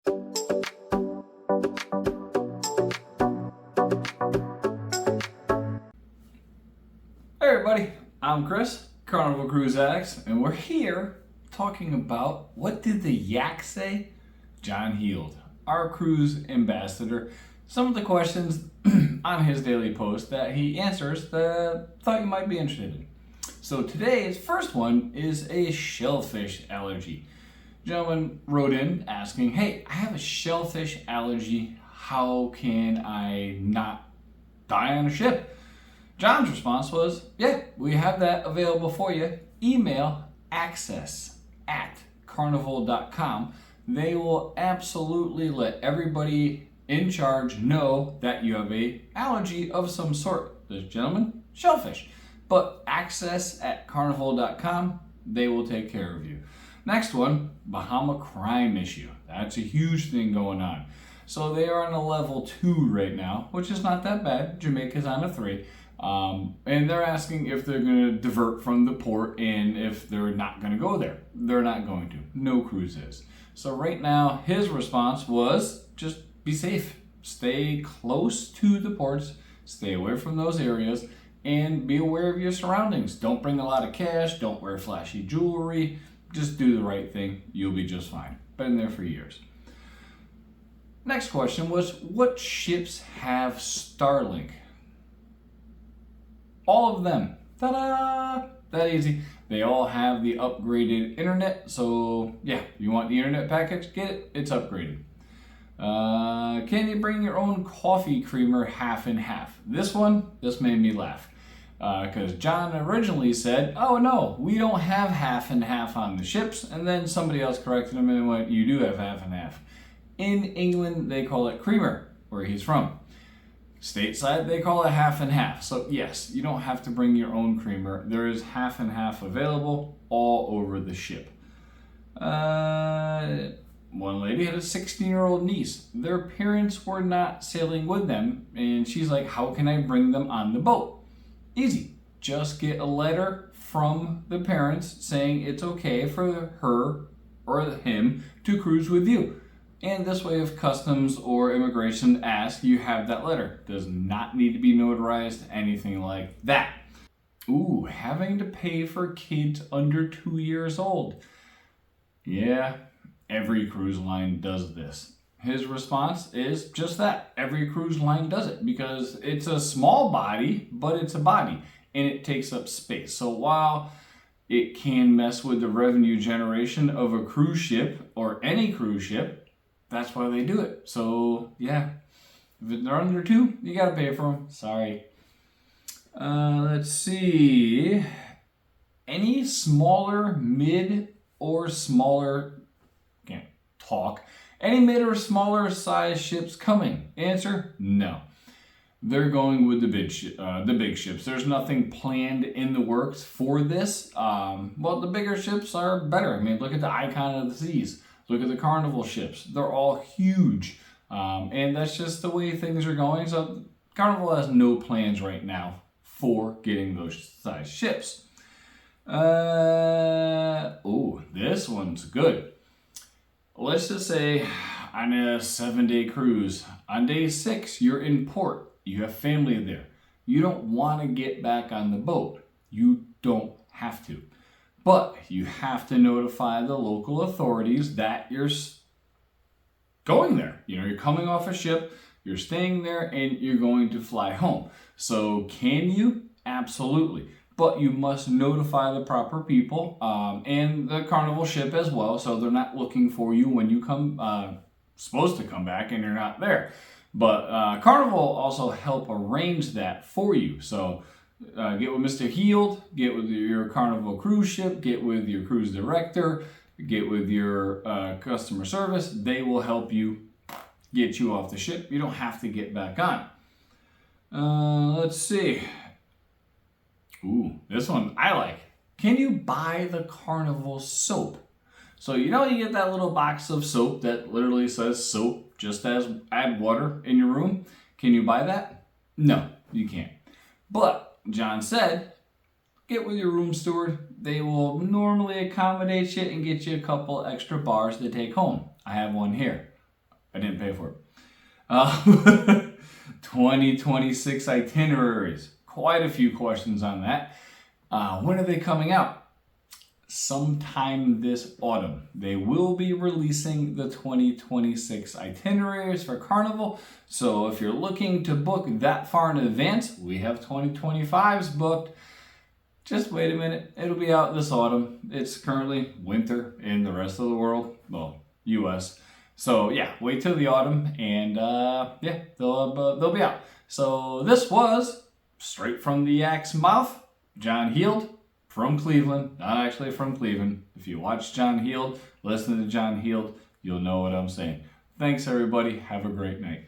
Hey everybody, I'm Chris, Carnival Cruise Addicts, and we're here talking about what did the yak say? John Heald, our cruise ambassador, some of the questions on his daily post that he answers that I thought you might be interested in. So today's first one is a shellfish allergy. Gentleman wrote in asking, hey, I have a shellfish allergy. How can I not die on a ship? John's response was, yeah, we have that available for you. Email access@carnival.com. They will absolutely let everybody in charge know that you have an allergy of some sort. This gentleman, shellfish. But access@carnival.com, they will take care of you. Next one, Bahama crime issue. That's a huge thing going on. So they are on a level 2 right now, which is not that bad. Jamaica's on a 3. And they're asking if they're going to divert from the port and if they're not going to go there. They're not going to. No cruise is. So right now, his response was just be safe. Stay close to the ports. Stay away from those areas and be aware of your surroundings. Don't bring a lot of cash. Don't wear flashy jewelry. Just do the right thing. You'll be just fine. Been there for years. Next question was, what ships have Starlink? All of them. Ta-da! That easy. They all have the upgraded internet. So yeah, you want the internet package? Get it. It's upgraded. Can you bring your own coffee creamer half and half? This made me laugh. Because John originally said, oh no, we don't have half and half on the ships. And then somebody else corrected him and went, you do have half and half. In England, they call it creamer, where he's from. Stateside, they call it half and half. So yes, you don't have to bring your own creamer. There is half and half available all over the ship. One lady had a 16-year-old niece. Their parents were not sailing with them, and she's like, how can I bring them on the boat? Easy. Just get a letter from the parents saying it's okay for her or him to cruise with you. And this way, if customs or immigration ask, you have that letter. Does not need to be notarized, anything like that. Ooh, having to pay for kids under 2 years old. Yeah, every cruise line does this. His response is just that. Every cruise line does it because it's a small body, but it's a body and it takes up space. So while it can mess with the revenue generation of a cruise ship or any cruise ship, that's why they do it. So yeah, if they're under 2, you gotta pay for them. Sorry. Let's see. Any smaller, mid, or smaller, can't talk. Any mid or smaller size ships coming? Answer, no. They're going with the big ships. There's nothing planned in the works for this. Well, the bigger ships are better. I mean, look at the Icon of the Seas. Look at the Carnival ships. They're all huge. And that's just the way things are going. So Carnival has no plans right now for getting those size ships. Oh, this one's good. Let's just say on a 7-day cruise, on day 6, you're in port. You have family there. You don't want to get back on the boat. You don't have to. But you have to notify the local authorities that you're going there. You know, you're coming off a ship, you're staying there, and you're going to fly home. So can you? Absolutely. But you must notify the proper people and the Carnival ship as well, so they're not looking for you when you come, supposed to come back and you're not there. But Carnival also help arrange that for you. So get with Mr. Heald, get with your Carnival cruise ship, get with your cruise director, get with your customer service. They will help you get you off the ship. You don't have to get back on. Let's see. Ooh, this one I like. Can you buy the Carnival soap? So you know you get that little box of soap that literally says soap, just as add water in your room. Can you buy that? No, you can't. But John said, get with your room steward. They will normally accommodate you and get you a couple extra bars to take home. I have one here. I didn't pay for it. 2026 itineraries. Quite a few questions on that. When are they coming out? Sometime this autumn. They will be releasing the 2026 itineraries for Carnival. So if you're looking to book that far in advance, we have 2025s booked. Just wait a minute. It'll be out this autumn. It's currently winter in the rest of the world. Well, US. So yeah, wait till the autumn and yeah, they'll be out. So this was straight from the Yak's mouth. John Heald from Cleveland, not actually from Cleveland. If you watch John Heald, listen to John Heald, you'll know what I'm saying. Thanks everybody. Have a great night.